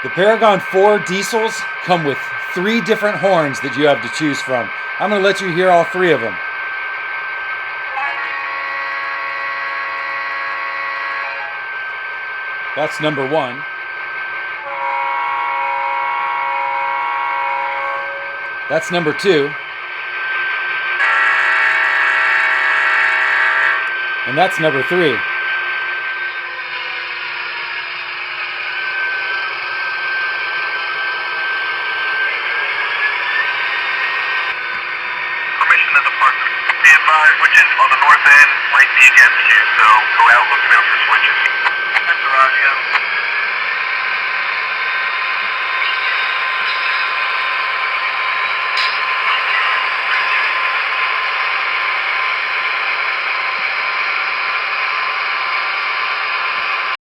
The Paragon 4 diesels come with 3 different horns that you have to choose from. I'm going to let you hear all 3 of them. That's number 1. That's number 2. And that's number 3. Switches on the north end might be against you, so go out looking out for switches. That's the Roger.